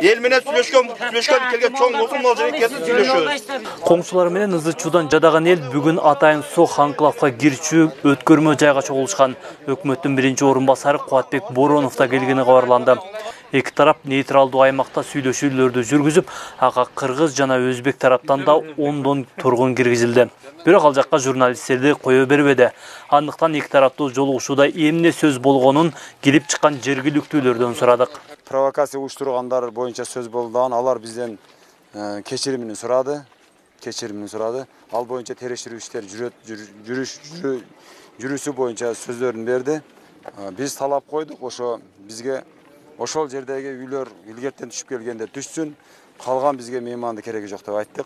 эл менен сүйлөшкөн келген чоң мусулман жерекеси сүйлөшөбүз. Коңшулар менен ызы чуудан жадаган эл бүгүн атайын Сох анклавга кирчүү өткөрмө жайга чогулушкан. Өкмөттүн биринчи орун басары Кубатбек Боронов да келгени кабарланды. Эки тарап нейтралдуу аймакта сүйлөшүүлөрдү жүргүзүп, ага кыргыз жана өзбек тараптан да 10 тургун киргизилди. Бирок ал жакка журналисттерди кое бербеди. Андыктан эки тараптуу жолугушууда эмне сөз болгонун келип чыккан жергиликтүүлөрдөн сурадык. Провокация уюштургандар боюнча сөз болду, алар бизден кечиримин сурады. Ал боюнча териштирүү иштер жүрүүсү боюнча сөздөрүн берди. Биз талап койдук, ошо бизге ошол жердеги үйлөр илгертен түшүп келгенде түшсүн, калган бизге мейманды кереги жок деп айттык.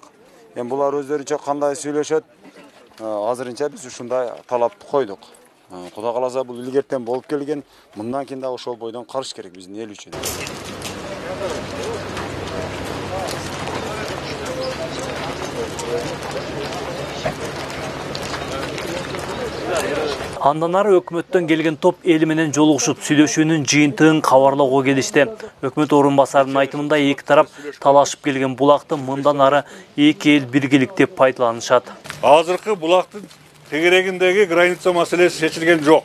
Эми булар өздөрүнчө кандай сүйлөшөт, азырынча биз ушундай талапты койдук. Кудай кааласа бул илгертен болуп келген, мындан кийин да ошол бойдон карыш керек биздин эл үчүн. Андан ары өкмөттөн келген топ эл менен жолугушуп сүйлөшүүнүн жыйынтыгын кабарлоого келишти. Өкмөт орун басарынын айтымында эки тарап талашып келген булакты мындан ары эки эл биргеликте пайдаланышат. Азыркы булактын тегерегиндеги граница маселеси чечилген жок.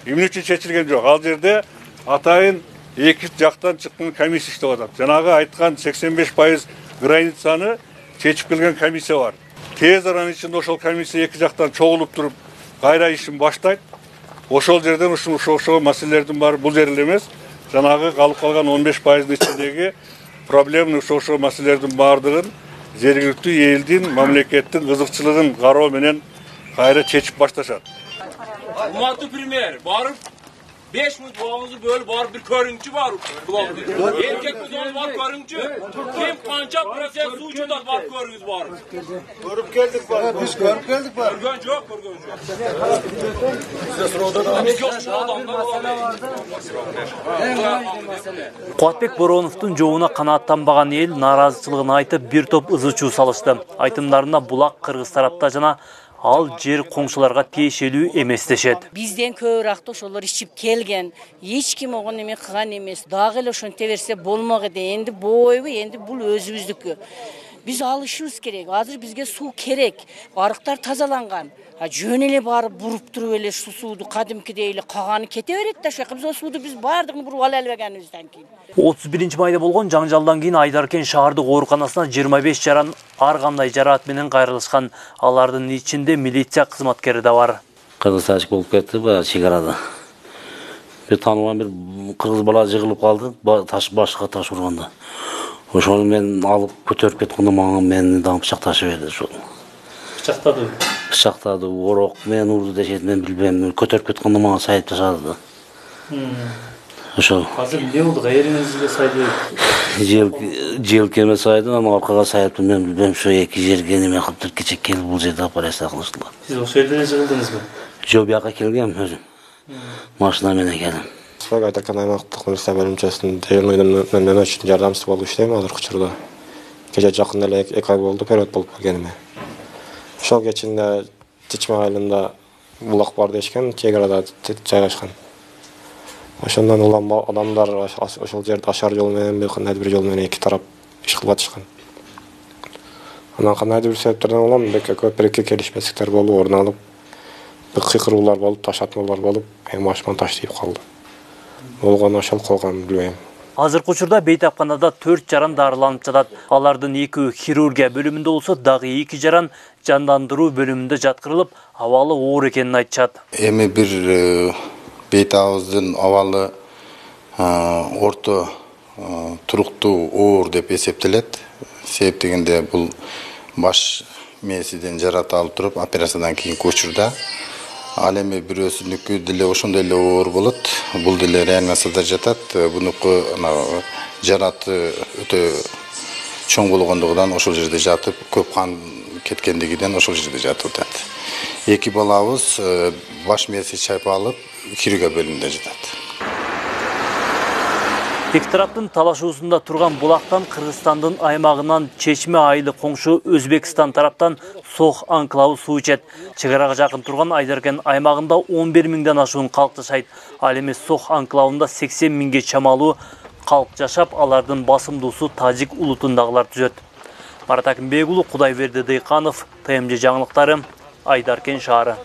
Эмне үчүн чечилген жок? Ал жерде атайын эки жактан чыккан комиссия иштеп атат. Жанагы айткан 85% границаны чечип келген комиссия бар. Тез аранын ичинде ошол комиссия эки жактан чогулуп туруп кайра ишин баштайт. Ошол жерден ошол маселелердин баары бул жер эле эмес, жанагы калып калган 15%-ын ичиндеги проблемный ошол маселелердин баардыгын жергиликтүү элдин, мамлекеттин кызыкчылыгын кароо менен кайра чечип башташат. Урматтуу премьер, барып 5 минут вагыңызды бөлүп барып бир көрүңчү барып. Эркек кызыңыз барып көрүңчү. Ким канча процент суу жудат барып көрүңүз барып. Көрүп келдик бар. Биз көрүп келдик бар. Көргөн жок. Сиз суроода биз жок адамдар бар. Кубатбек Бороновдун жоогуна канааттанбаган эл нааразычылыгын айтып, бир топ ызы чуу салышты. Айтымдарында булак кыргыз тарапта жана ал жер коңшуларга тиешелүү эмес дешет. Бизден көбүрөөк ошолор ичип келген, эч ким огон эме кылган эмес. Дагы эле ошонте берсе болмок эди. Энди бойбу, энди бул өзүбүздүкү. Биз алышыбыз керек. Азыр бизге суу керек. Арыктар тазаланган. Жөн эле барып буруп туруп эле шу сууду кадимкидей эле каганы кете берет да, ошол биз сууду биз баардыгын буруп ала албаганыбыздан кийин. 31-майда болгон жаңжалдан кийин Айдаркен шаардык ооруканасына 25 жаран ар кандай жараат менен кайрылышкан. Алардын ичинде милиция кызматкери да бар. Кыргыз ачык болуп кетти чек арада. Бир таанылган бир кыргыз бала жыгылып калды, башка таш урганда. Ошону мен алып көтөрүп кеткенде мага мени дагы пычакташып берди ошол. Пычактады, орок мен урду дешет, мен билбейм. Көтөрүп кеткенде мага сайып ташады. Ошол. Азыр эмне болду? Кайеріңизге сайды? Желкеме сайды, анан аркага сайыптым, мен билбейм. Ошо эки жерге неме кылып кечек келип бул жерде операция кылыштылар. Сиз ошол жерден жыгылдыңызбы? Жок, бияка келгем өзүм. Машина менен келдим. Айдаркен аймактык милиция бөлүмчөсүнүн мен үчүн жардамчысы болуп иштейм азыркы учурда. Кече жакын эле 2 ай болду, период болуп келгениме. Ошол кечинде Чечме айылында булак бар дешкен, чек арада жайгашкан. Ошондон улам адамдар ошол жерде ашар жол менен, кандайдыр бир жол менен эки тарап иш кылып атышкан. Анан кандайдыр бир себептерден улам көпүрөккө келишпестиктер болуп, орун алып, кыйкыруулар болуп, таш атмалар болуп, машман таш тийип калды. Болгону ошол калган билбейм. Азыркы учурда бейтапканада 4 жаран дарыланып жатат. Алардын 2 хирургия бөлүмүндө болсо, дагы 2 жаран жандандыруу бөлүмүндө жаткырылып, абалы оор экенин айтышат. Эми бир бейтабыбыздын абалы орто туруктуу оор деп эсептелет. Себеп дегенде бул баш мээсиден жарат алып туруп операциядан кийинки учурда. Ал эми бирөөсүнүкү деле ошондой эле оор болот. Бул деле реанимацияда жатат. Бунуку жараты өтө чоң болгондугунан ошол жерде жатып, көп кан кеткендигинен ошол жерде жатып атат. Эки балабыз баш мээси чайпалып, хирургия бөлүмүндө жатат. Эки тараптын талашуусунда турган булактан Кыргызстандын аймагынан Чечме айылы коңшу Өзбекстан тараптан Сох анклавы суу ичет. Чек арага жакын турган Айдаркен аймагында 11 миңден ашуун калк жашайт. Ал эми Сох анклавында 80 миңге чамалуу калып жашап, алардын басымдуусу тажик улутундагылар түзөт. Марат Акимбек уулу, Кудайберди Дыйканов, ТМЖ жаңылыктары, Айдаркен шаары.